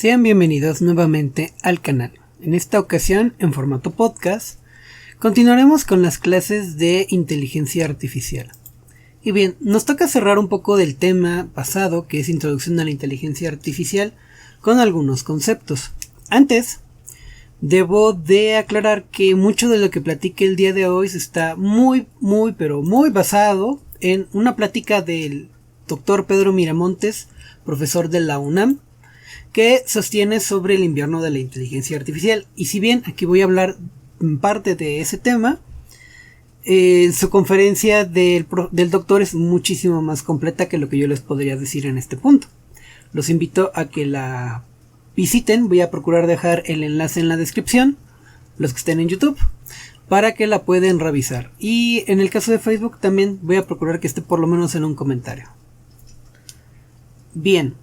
Sean bienvenidos nuevamente al canal. En esta ocasión, en formato podcast, continuaremos con las clases de inteligencia artificial. Y bien, nos toca cerrar un poco del tema pasado, que es introducción a la inteligencia artificial, con algunos conceptos. Antes, debo de aclarar que mucho de lo que platiqué el día de hoy está muy basado en una plática del Dr. Pedro Miramontes, profesor de la UNAM, que sostiene sobre el invierno de la inteligencia artificial. Y si bien aquí voy a hablar en parte de ese tema, su conferencia del doctor es muchísimo más completa que lo que yo les podría decir en este punto. Los invito a que la visiten. Voy a procurar dejar el enlace en la descripción, los que estén en YouTube, para que la pueden revisar. Y en el caso de Facebook también voy a procurar que esté por lo menos en un comentario. Bien.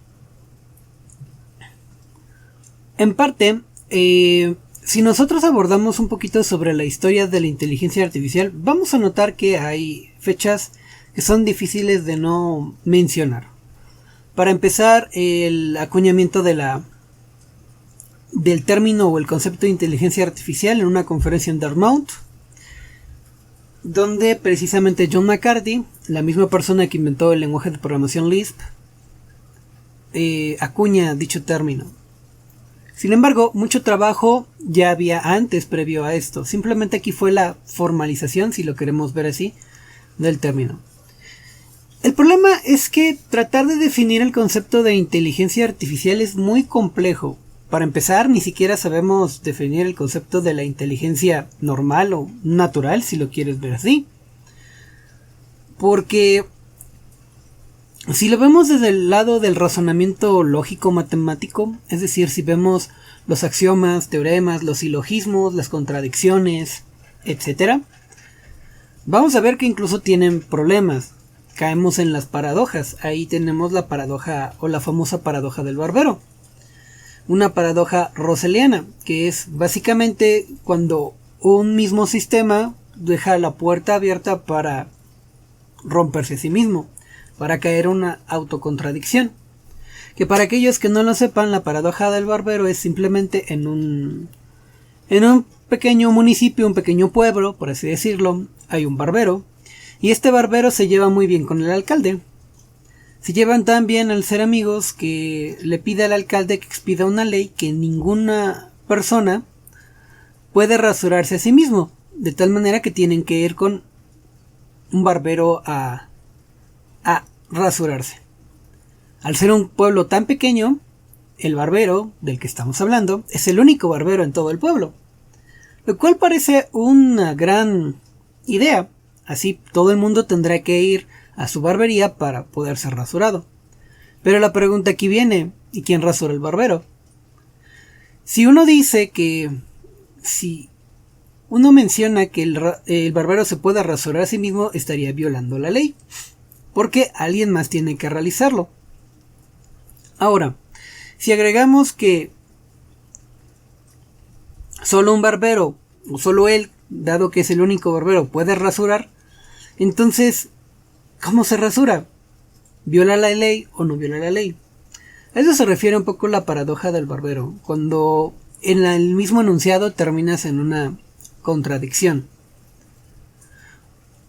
En parte, si nosotros abordamos un poquito sobre la historia de la inteligencia artificial, vamos a notar que hay fechas que son difíciles de no mencionar. Para empezar, el acuñamiento del término o el concepto de inteligencia artificial en una conferencia en Dartmouth, donde precisamente John McCarthy, la misma persona que inventó el lenguaje de programación Lisp, acuña dicho término. Sin embargo, mucho trabajo ya había antes previo a esto. Simplemente aquí fue la formalización, si lo queremos ver así, del término. El problema es que tratar de definir el concepto de inteligencia artificial es muy complejo. Para empezar, ni siquiera sabemos definir el concepto de la inteligencia normal o natural, si lo quieres ver así. Porque si lo vemos desde el lado del razonamiento lógico-matemático, es decir, si vemos los axiomas, teoremas, los silogismos, las contradicciones, etc., vamos a ver que incluso tienen problemas. Caemos en las paradojas. Ahí tenemos la paradoja o la famosa paradoja del barbero. Una paradoja russelliana, que es básicamente cuando un mismo sistema deja la puerta abierta para romperse a sí mismo, para caer una autocontradicción. Que para aquellos que no lo sepan, la paradoja del barbero es simplemente en un pequeño municipio, un pequeño pueblo, por así decirlo, hay un barbero, y este barbero se lleva muy bien con el alcalde. Se llevan tan bien al ser amigos que le pide al alcalde que expida una ley que ninguna persona puede rasurarse a sí mismo, de tal manera que tienen que ir con un barbero a rasurarse. Al ser un pueblo tan pequeño, el barbero del que estamos hablando es el único barbero en todo el pueblo, lo cual parece una gran idea. Así todo el mundo tendrá que ir a su barbería para poder ser rasurado. Pero la pregunta aquí viene: ¿y quién rasura el barbero? Si uno menciona que el barbero se puede rasurar a sí mismo, estaría violando la ley, porque alguien más tiene que realizarlo. Ahora, si agregamos que solo un barbero, o solo él, dado que es el único barbero, puede rasurar, entonces, ¿cómo se rasura? ¿Viola la ley o no viola la ley? A eso se refiere un poco la paradoja del barbero, cuando en el mismo enunciado terminas en una contradicción.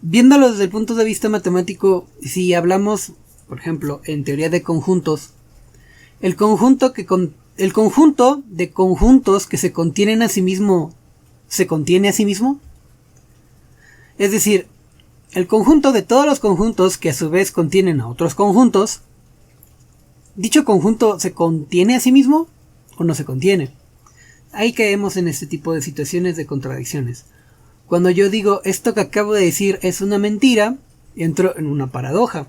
Viéndolo desde el punto de vista matemático, si hablamos, por ejemplo, en teoría de conjuntos, el conjunto de conjuntos que se contienen a sí mismo, ¿se contiene a sí mismo? Es decir, el conjunto de todos los conjuntos que a su vez contienen a otros conjuntos, ¿dicho conjunto se contiene a sí mismo o no se contiene? Ahí caemos en este tipo de situaciones de contradicciones. Cuando yo digo esto que acabo de decir es una mentira, entro en una paradoja.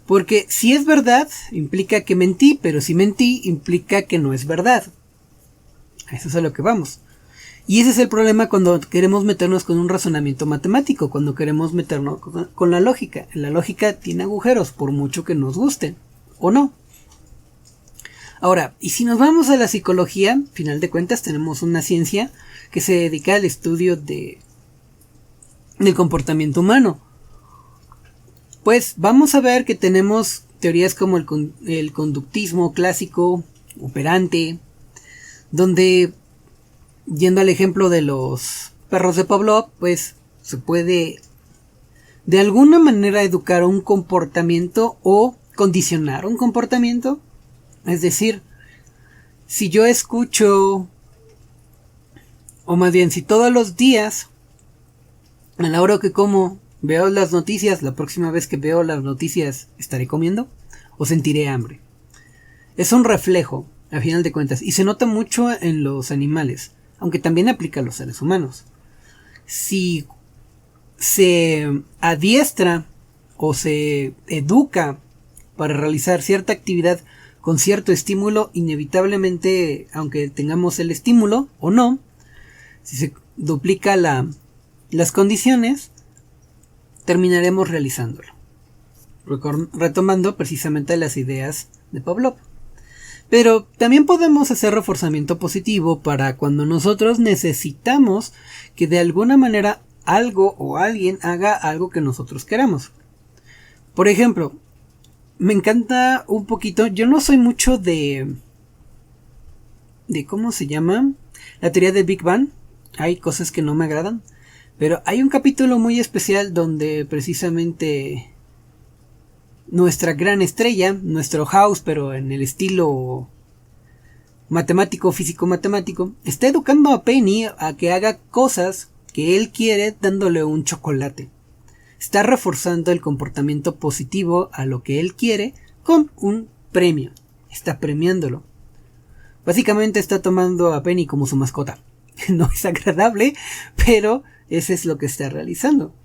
Porque si es verdad, implica que mentí, pero si mentí, implica que no es verdad. A eso es a lo que vamos. Y ese es el problema cuando queremos meternos con un razonamiento matemático, cuando queremos meternos con la lógica. La lógica tiene agujeros, por mucho que nos gusten, o no. Ahora, y si nos vamos a la psicología, al final de cuentas tenemos una ciencia que se dedica al estudio del comportamiento humano. Pues vamos a ver que tenemos teorías como el conductismo clásico, operante, donde, yendo al ejemplo de los perros de Pavlov, pues se puede de alguna manera educar un comportamiento o condicionar un comportamiento. Es decir, si yo escucho, o más bien si todos los días a la hora que como veo las noticias, la próxima vez que veo las noticias estaré comiendo o sentiré hambre. Es un reflejo, a final de cuentas, y se nota mucho en los animales, aunque también aplica a los seres humanos. Si se adiestra o se educa para realizar cierta actividad con cierto estímulo, inevitablemente, aunque tengamos el estímulo o no, si se duplica las condiciones, terminaremos realizándolo. Retomando precisamente las ideas de Pavlov. Pero también podemos hacer reforzamiento positivo para cuando nosotros necesitamos que de alguna manera algo o alguien haga algo que nosotros queramos. Por ejemplo, me encanta un poquito, yo no soy mucho de ¿cómo se llama? La teoría de Big Bang. Hay cosas que no me agradan, pero hay un capítulo muy especial donde precisamente nuestra gran estrella, nuestro House, pero en el estilo matemático, físico-matemático, está educando a Penny a que haga cosas que él quiere dándole un chocolate. Está reforzando el comportamiento positivo a lo que él quiere con un premio. Está premiándolo. Básicamente está tomando a Penny como su mascota. No es agradable, pero ese es lo que está realizando.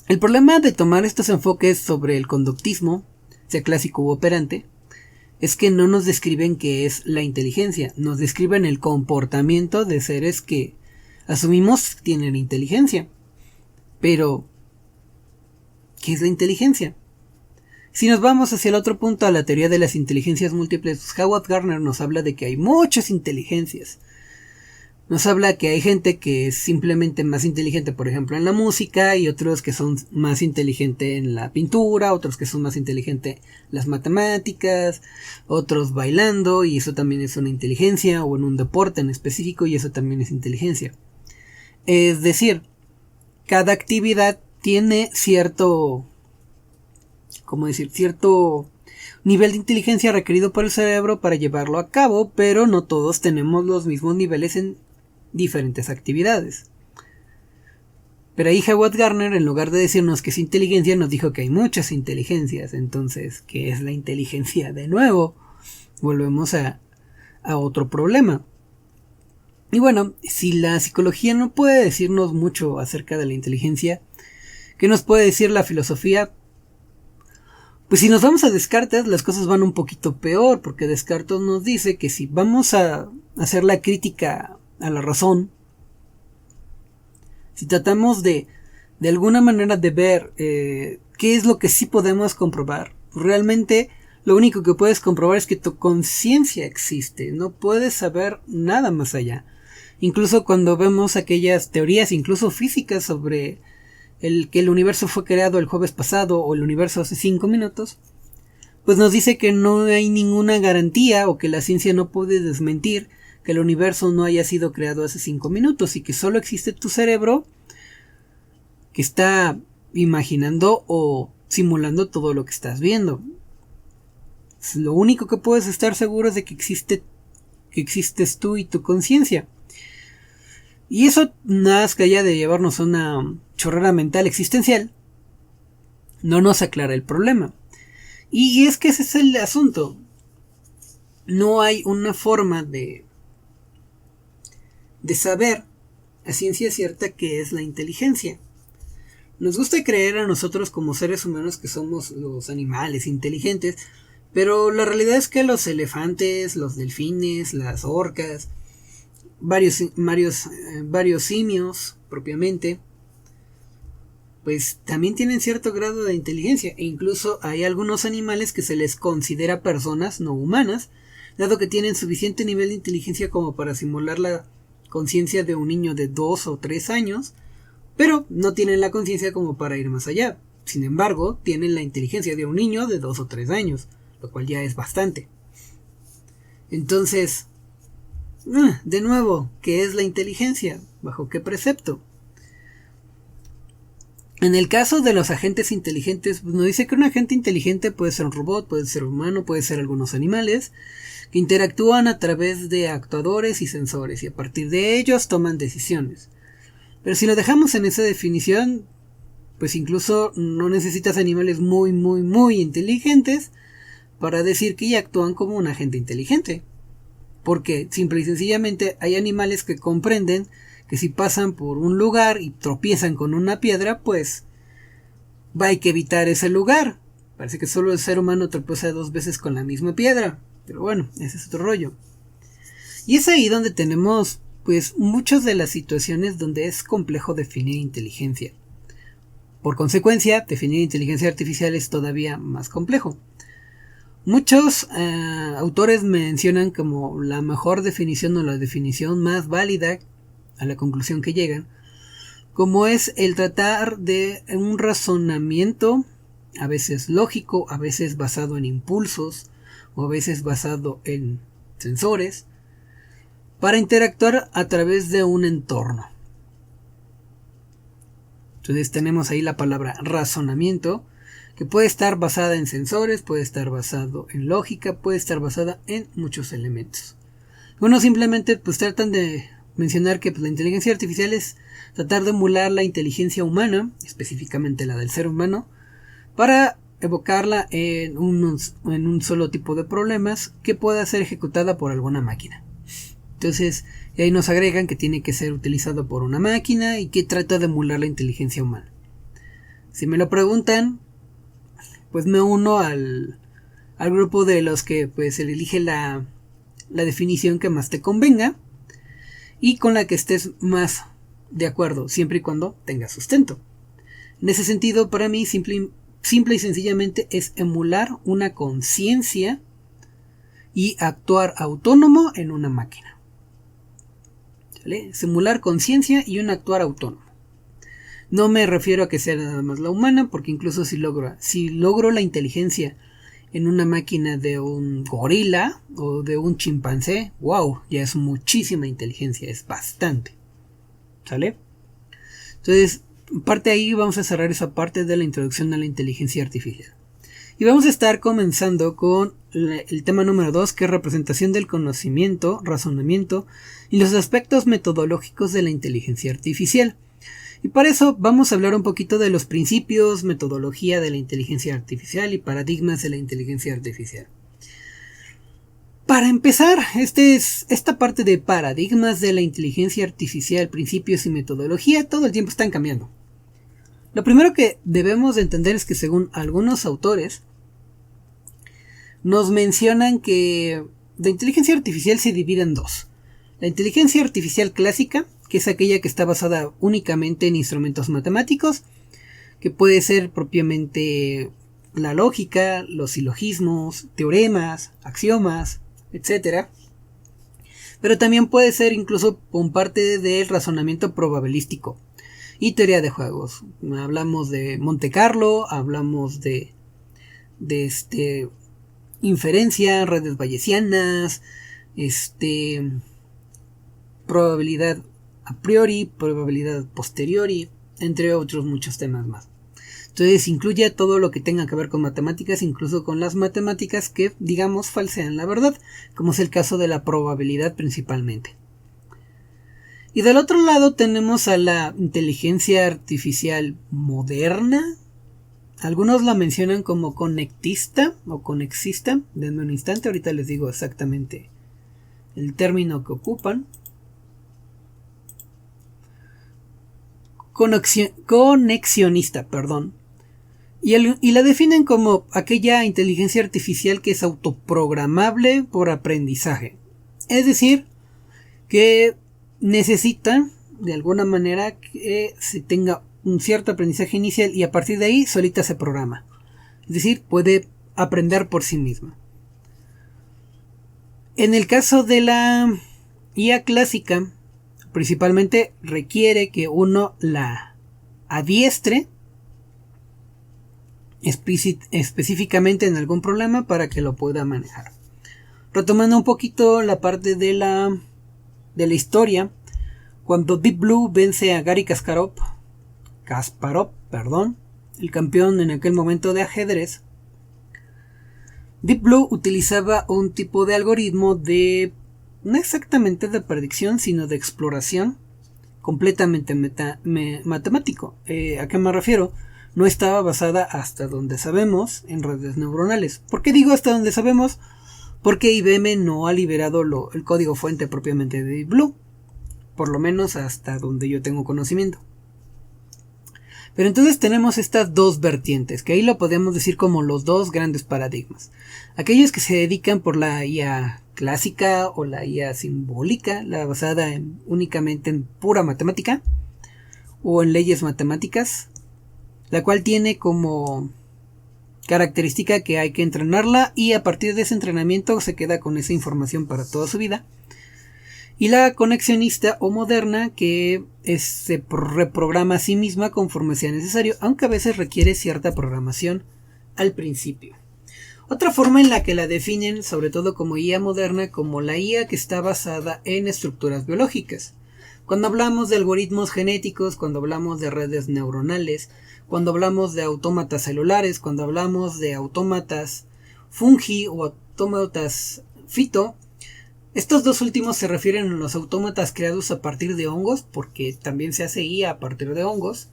El problema de tomar estos enfoques sobre el conductismo, sea clásico u operante, es que no nos describen qué es la inteligencia, nos describen el comportamiento de seres que asumimos tienen inteligencia. Pero, ¿qué es la inteligencia? Si nos vamos hacia el otro punto, a la teoría de las inteligencias múltiples, pues Howard Gardner nos habla de que hay muchas inteligencias. Nos habla que hay gente que es simplemente más inteligente, por ejemplo, en la música, y otros que son más inteligentes en la pintura, otros que son más inteligentes en las matemáticas, otros bailando, y eso también es una inteligencia, o en un deporte en específico, y eso también es inteligencia. Es decir, cada actividad tiene cierto nivel de inteligencia requerido por el cerebro para llevarlo a cabo, pero no todos tenemos los mismos niveles en diferentes actividades. Pero ahí Howard Gardner, en lugar de decirnos que es inteligencia, nos dijo que hay muchas inteligencias. Entonces, ¿qué es la inteligencia? De nuevo, volvemos a otro problema. Y bueno, si la psicología no puede decirnos mucho acerca de la inteligencia, ¿qué nos puede decir la filosofía? Pues si nos vamos a Descartes, las cosas van un poquito peor, porque Descartes nos dice que si vamos a hacer la crítica a la razón, si tratamos de alguna manera de ver qué es lo que sí podemos comprobar, realmente lo único que puedes comprobar es que tu conciencia existe, no puedes saber nada más allá. Incluso cuando vemos aquellas teorías, incluso físicas, sobre que el universo fue creado el jueves pasado o el universo hace 5 minutos, pues nos dice que no hay ninguna garantía, o que la ciencia no puede desmentir que el universo no haya sido creado hace 5 minutos, y que solo existe tu cerebro que está imaginando o simulando todo lo que estás viendo. Lo único que puedes estar seguro es de que existes tú y tu conciencia. Y eso, nada más que haya de llevarnos a una chorrera mental existencial, no nos aclara el problema. Y es que ese es el asunto. No hay una forma de saber a ciencia cierta qué es la inteligencia. Nos gusta creer a nosotros como seres humanos que somos los animales inteligentes, pero la realidad es que los elefantes, los delfines, las orcas, varios simios propiamente, pues también tienen cierto grado de inteligencia, e incluso hay algunos animales que se les considera personas no humanas, dado que tienen suficiente nivel de inteligencia como para simular la conciencia de un niño de 2 o 3 años, pero no tienen la conciencia como para ir más allá. Sin embargo, tienen la inteligencia de un niño de 2 o 3 años, lo cual ya es bastante. Entonces, de nuevo, ¿qué es la inteligencia? ¿Bajo qué precepto? En el caso de los agentes inteligentes, nos dice que un agente inteligente puede ser un robot, puede ser humano, puede ser algunos animales, que interactúan a través de actuadores y sensores, y a partir de ellos toman decisiones. Pero si lo dejamos en esa definición, pues incluso no necesitas animales muy, muy, muy inteligentes para decir que ya actúan como un agente inteligente. Porque simple y sencillamente hay animales que comprenden que si pasan por un lugar y tropiezan con una piedra, pues hay que evitar ese lugar. Parece que solo el ser humano tropieza 2 veces con la misma piedra. Pero bueno, ese es otro rollo. Y es ahí donde tenemos pues muchas de las situaciones donde es complejo definir inteligencia. Por consecuencia, definir inteligencia artificial es todavía más complejo. Muchos autores mencionan como la mejor definición o la definición más válida a la conclusión que llegan, como es el tratar de un razonamiento, a veces lógico, a veces basado en impulsos, o a veces basado en sensores, para interactuar a través de un entorno. Entonces tenemos ahí la palabra razonamiento, que puede estar basada en sensores, puede estar basado en lógica, puede estar basada en muchos elementos. Bueno, simplemente pues tratan de mencionar que pues, la inteligencia artificial es tratar de emular la inteligencia humana, específicamente la del ser humano, para evocarla en un solo tipo de problemas que pueda ser ejecutada por alguna máquina. Entonces, ahí nos agregan que tiene que ser utilizado por una máquina y que trata de emular la inteligencia humana. Si me lo preguntan, pues me uno al grupo de los que pues se elige la definición que más te convenga y con la que estés más de acuerdo, siempre y cuando tenga sustento. En ese sentido, para mí, simple y sencillamente es emular una conciencia y actuar autónomo en una máquina. ¿Vale? Simular conciencia y un actuar autónomo. No me refiero a que sea nada más la humana, porque incluso si logro la inteligencia en una máquina de un gorila o de un chimpancé, wow, ya es muchísima inteligencia, es bastante. ¿Sale? Entonces, parte ahí vamos a cerrar esa parte de la introducción a la inteligencia artificial. Y vamos a estar comenzando con el tema número 2, que es representación del conocimiento, razonamiento y los aspectos metodológicos de la inteligencia artificial. Y para eso vamos a hablar un poquito de los principios, metodología de la inteligencia artificial y paradigmas de la inteligencia artificial. Para empezar, esta parte de paradigmas de la inteligencia artificial, principios y metodología, todo el tiempo están cambiando. Lo primero que debemos de entender es que según algunos autores, nos mencionan que la inteligencia artificial se divide en dos. La inteligencia artificial clásica, que es aquella que está basada únicamente en instrumentos matemáticos, que puede ser propiamente la lógica, los silogismos, teoremas, axiomas, etc. Pero también puede ser incluso con parte del razonamiento probabilístico y teoría de juegos. Hablamos de Monte Carlo, hablamos de inferencia, redes bayesianas, probabilidad a priori, probabilidad posteriori, entre otros muchos temas más. Entonces incluye todo lo que tenga que ver con matemáticas, incluso con las matemáticas que, digamos, falsean la verdad, como es el caso de la probabilidad principalmente. Y del otro lado tenemos a la inteligencia artificial moderna. Algunos la mencionan como conectista o conexista. Denme un instante, ahorita les digo exactamente el término que ocupan. Conexionista, perdón. Y la definen como aquella inteligencia artificial que es autoprogramable por aprendizaje. Es decir, que necesita de alguna manera que se tenga un cierto aprendizaje inicial y a partir de ahí solita se programa. Es decir, puede aprender por sí misma. En el caso de la IA clásica, principalmente requiere que uno la adiestre específicamente en algún problema para que lo pueda manejar. Retomando un poquito la parte de la historia, cuando Deep Blue vence a Garry Kasparov, el campeón en aquel momento de ajedrez, Deep Blue utilizaba un tipo de algoritmo de, no exactamente de predicción, sino de exploración, completamente matemático. ¿A qué me refiero? No estaba basada, hasta donde sabemos, en redes neuronales. ¿Por qué digo hasta donde sabemos? Porque IBM no ha liberado el código fuente propiamente de Deep Blue, por lo menos hasta donde yo tengo conocimiento. Pero entonces tenemos estas dos vertientes, que ahí lo podemos decir como los dos grandes paradigmas. Aquellos que se dedican por la IA clásica o la IA simbólica, la basada únicamente en pura matemática o en leyes matemáticas, la cual tiene como característica que hay que entrenarla y a partir de ese entrenamiento se queda con esa información para toda su vida. Y la conexionista o moderna que se reprograma a sí misma conforme sea necesario, aunque a veces requiere cierta programación al principio. Otra forma en la que la definen, sobre todo como IA moderna, como la IA que está basada en estructuras biológicas. Cuando hablamos de algoritmos genéticos, cuando hablamos de redes neuronales, cuando hablamos de autómatas celulares, cuando hablamos de autómatas fungi o autómatas fito, estos dos últimos se refieren a los autómatas creados a partir de hongos, porque también se hace IA a partir de hongos.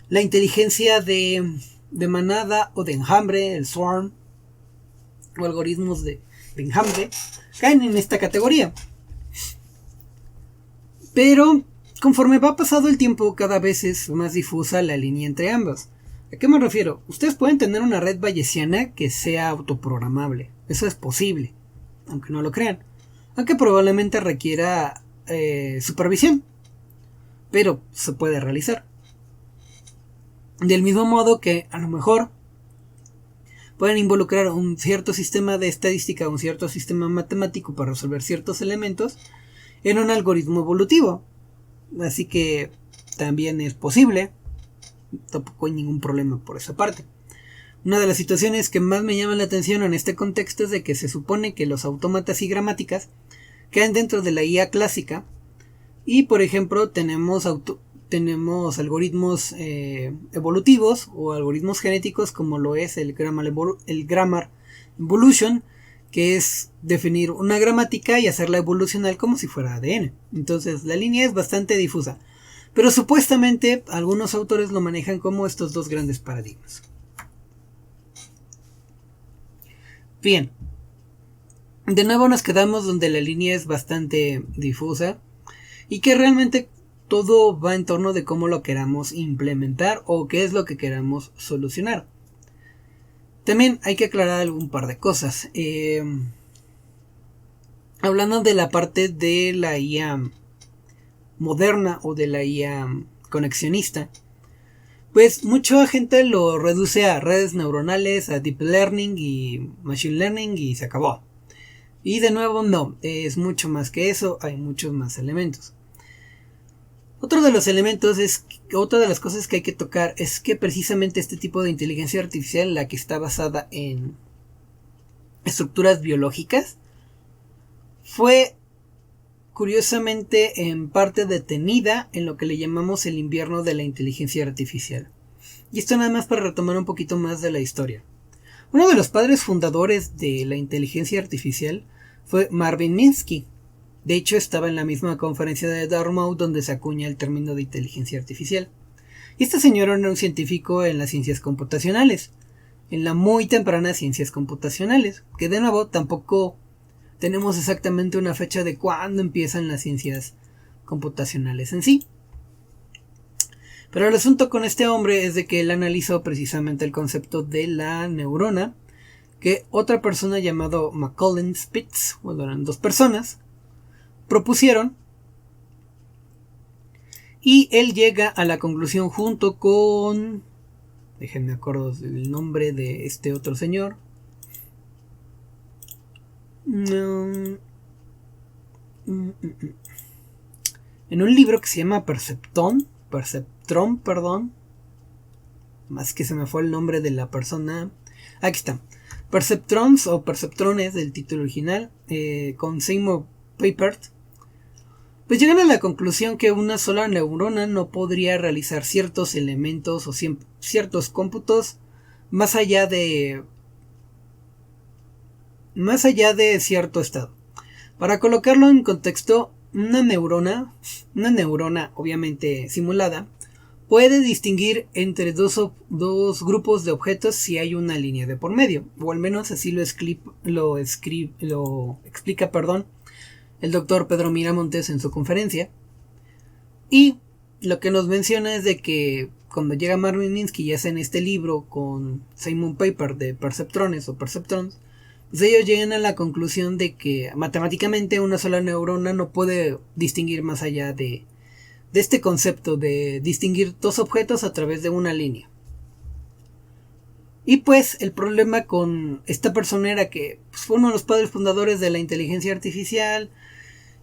La inteligencia de manada o de enjambre, el swarm, o algoritmos de enjambre, caen en esta categoría. Pero conforme va pasado el tiempo, cada vez es más difusa la línea entre ambas. ¿A qué me refiero? Ustedes pueden tener una red bayesiana que sea autoprogramable. Eso es posible, aunque no lo crean. Aunque probablemente requiera supervisión, pero se puede realizar. Del mismo modo que a lo mejor pueden involucrar un cierto sistema de estadística, un cierto sistema matemático para resolver ciertos elementos en un algoritmo evolutivo. Así que también es posible, tampoco hay ningún problema por esa parte. Una de las situaciones que más me llama la atención en este contexto es de que se supone que los autómatas y gramáticas caen dentro de la IA clásica y por ejemplo tenemos algoritmos evolutivos o algoritmos genéticos como lo es el Grammar Evolution, que es definir una gramática y hacerla evolucionar como si fuera ADN. Entonces la línea es bastante difusa, pero supuestamente algunos autores lo manejan como estos dos grandes paradigmas. Bien, de nuevo nos quedamos donde la línea es bastante difusa y que realmente todo va en torno de cómo lo queramos implementar o qué es lo que queramos solucionar. También hay que aclarar un par de cosas. Hablando de la parte de la IA moderna o de la IA conexionista, pues mucha gente lo reduce a redes neuronales, a deep learning y machine learning y se acabó. Y de nuevo no, es mucho más que eso, hay muchos más elementos. Otra de las cosas que hay que tocar es que precisamente este tipo de inteligencia artificial, la que está basada en estructuras biológicas, fue curiosamente en parte detenida en lo que le llamamos el invierno de la inteligencia artificial. Y esto nada más para retomar un poquito más de la historia. Uno de los padres fundadores de la inteligencia artificial fue Marvin Minsky. De hecho, estaba en la misma conferencia de Dartmouth donde se acuña el término de inteligencia artificial. Y este señor era un científico en las ciencias computacionales, en la muy temprana ciencias computacionales, que de nuevo tampoco tenemos exactamente una fecha de cuándo empiezan las ciencias computacionales en sí. Pero el asunto con este hombre es de que él analizó precisamente el concepto de la neurona, que otra persona llamado Macaulay Spitz, bueno, eran dos personas, propusieron, y él llega a la conclusión junto con, déjenme acuerdo del nombre de este otro señor, en un libro que se llama Perceptron, más que se me fue el nombre de la persona. Aquí está. Perceptrons o perceptrones del título original, con Seymour Papert, pues llegan a la conclusión que una sola neurona no podría realizar ciertos elementos o ciertos cómputos más allá de cierto estado. Para colocarlo en contexto, una neurona obviamente simulada, puede distinguir entre dos grupos de objetos si hay una línea de por medio, o al menos así lo explica el doctor Pedro Miramontes en su conferencia. Y lo que nos menciona es de que cuando llega Marvin Minsky y hacen este libro con Simon Paper de perceptrones o perceptrons, pues ellos llegan a la conclusión de que matemáticamente una sola neurona no puede distinguir más allá de este concepto de distinguir dos objetos a través de una línea. Y pues el problema con esta persona era que pues, fue uno de los padres fundadores de la inteligencia artificial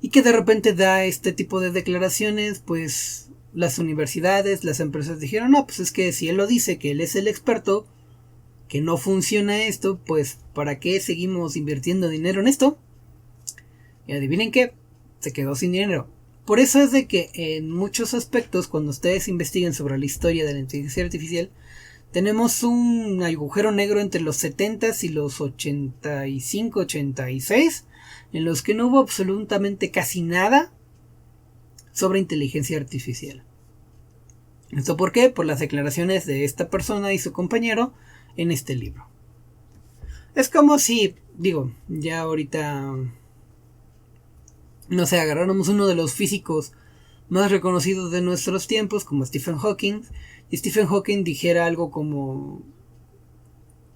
y que de repente da este tipo de declaraciones, pues las universidades, las empresas dijeron, no, pues es que si él lo dice, que él es el experto, que no funciona esto, pues ¿para qué seguimos invirtiendo dinero en esto? Y adivinen qué, se quedó sin dinero. Por eso es de que en muchos aspectos, cuando ustedes investiguen sobre la historia de la inteligencia artificial, tenemos un agujero negro entre los 70s y los 85, 86, en los que no hubo absolutamente casi nada sobre inteligencia artificial. ¿Esto por qué? Por las declaraciones de esta persona y su compañero en este libro. Es como si, ya ahorita, no sé, agarráramos uno de los físicos más reconocidos de nuestros tiempos, como Stephen Hawking, y Stephen Hawking dijera algo como,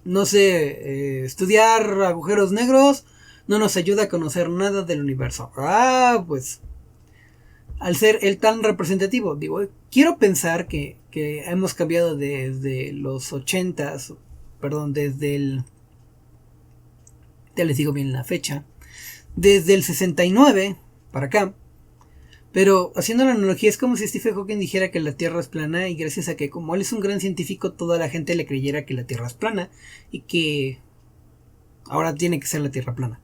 no sé, estudiar agujeros negros no nos ayuda a conocer nada del universo. Pues, al ser él tan representativo, quiero pensar que hemos cambiado desde los 80s, ya les digo bien la fecha, desde el 69 para acá. Pero haciendo la analogía, es como si Stephen Hawking dijera que la Tierra es plana y gracias a que como él es un gran científico, toda la gente le creyera que la Tierra es plana y que ahora tiene que ser la Tierra plana.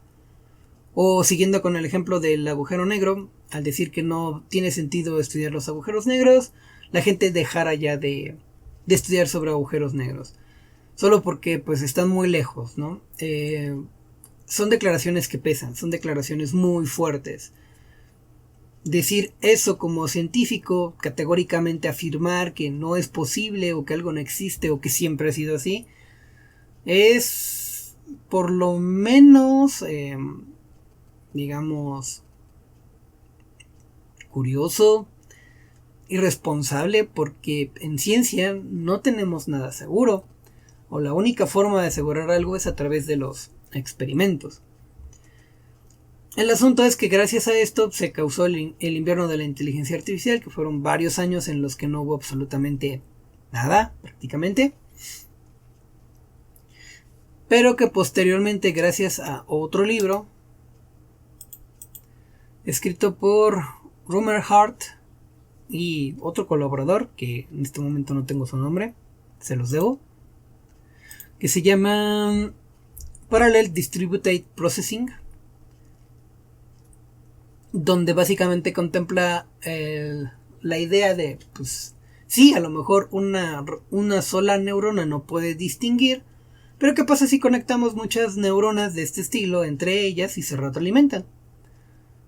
O siguiendo con el ejemplo del agujero negro, al decir que no tiene sentido estudiar los agujeros negros, la gente dejara ya de estudiar sobre agujeros negros. Solo porque pues están muy lejos, ¿no? Son declaraciones que pesan, son declaraciones muy fuertes. Decir eso como científico, categóricamente afirmar que no es posible o que algo no existe o que siempre ha sido así, es por lo menos, curioso, irresponsable, porque en ciencia no tenemos nada seguro, o la única forma de asegurar algo es a través de los experimentos. El asunto es que gracias a esto se causó el invierno de la inteligencia artificial, que fueron varios años en los que no hubo absolutamente nada, prácticamente. Pero que posteriormente, gracias a otro libro, escrito por Rumer Hart y otro colaborador, que en este momento no tengo su nombre, se los debo, que se llama Parallel Distributed Processing, donde básicamente contempla la idea de, pues, sí, a lo mejor una sola neurona no puede distinguir, pero ¿qué pasa si conectamos muchas neuronas de este estilo entre ellas y se retroalimentan?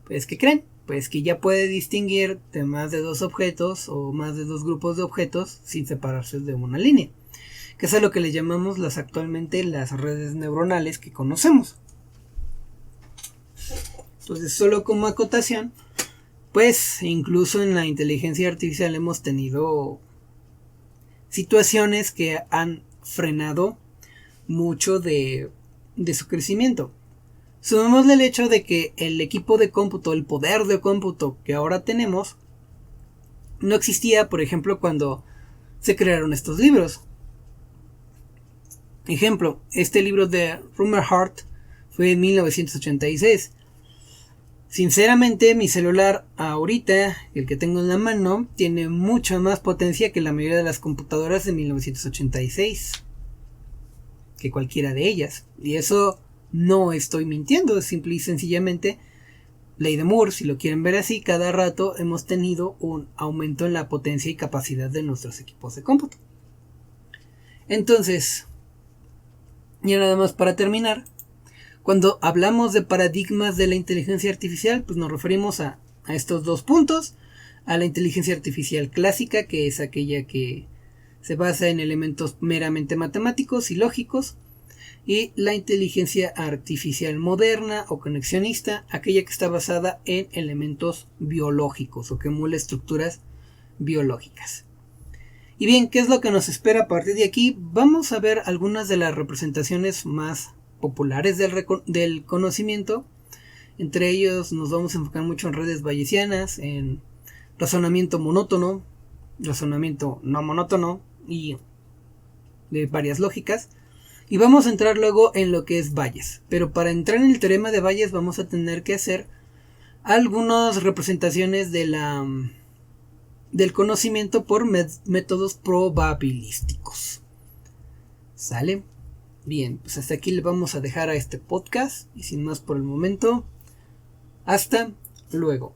Pues, ¿qué creen? Pues que ya puede distinguir de más de dos objetos o más de dos grupos de objetos sin separarse de una línea, que es lo que le llamamos actualmente las redes neuronales que conocemos. Entonces, solo como acotación, pues incluso en la inteligencia artificial hemos tenido situaciones que han frenado mucho de su crecimiento. Sumémosle el hecho de que el equipo de cómputo, el poder de cómputo que ahora tenemos, no existía, por ejemplo, cuando se crearon estos libros. Ejemplo, este libro de Rumer Hart fue en 1986. Sinceramente, mi celular ahorita, el que tengo en la mano, tiene mucha más potencia que la mayoría de las computadoras de 1986. que cualquiera de ellas. Y eso no estoy mintiendo, es simple y sencillamente ley de Moore. Si lo quieren ver así, cada rato hemos tenido un aumento en la potencia y capacidad de nuestros equipos de cómputo. Entonces, ya nada más para terminar, cuando hablamos de paradigmas de la inteligencia artificial, pues nos referimos a estos dos puntos: a la inteligencia artificial clásica, que es aquella que se basa en elementos meramente matemáticos y lógicos, y la inteligencia artificial moderna o conexionista, aquella que está basada en elementos biológicos o que emula estructuras biológicas. Y bien, ¿qué es lo que nos espera a partir de aquí? Vamos a ver algunas de las representaciones más populares del conocimiento. Entre ellos nos vamos a enfocar mucho en redes bayesianas, en razonamiento monótono, razonamiento no monótono y de varias lógicas. Y vamos a entrar luego en lo que es Bayes. Pero para entrar en el teorema de Bayes vamos a tener que hacer algunas representaciones del conocimiento por métodos probabilísticos. ¿Sale? Bien, pues hasta aquí le vamos a dejar a este podcast. Y sin más por el momento, hasta luego.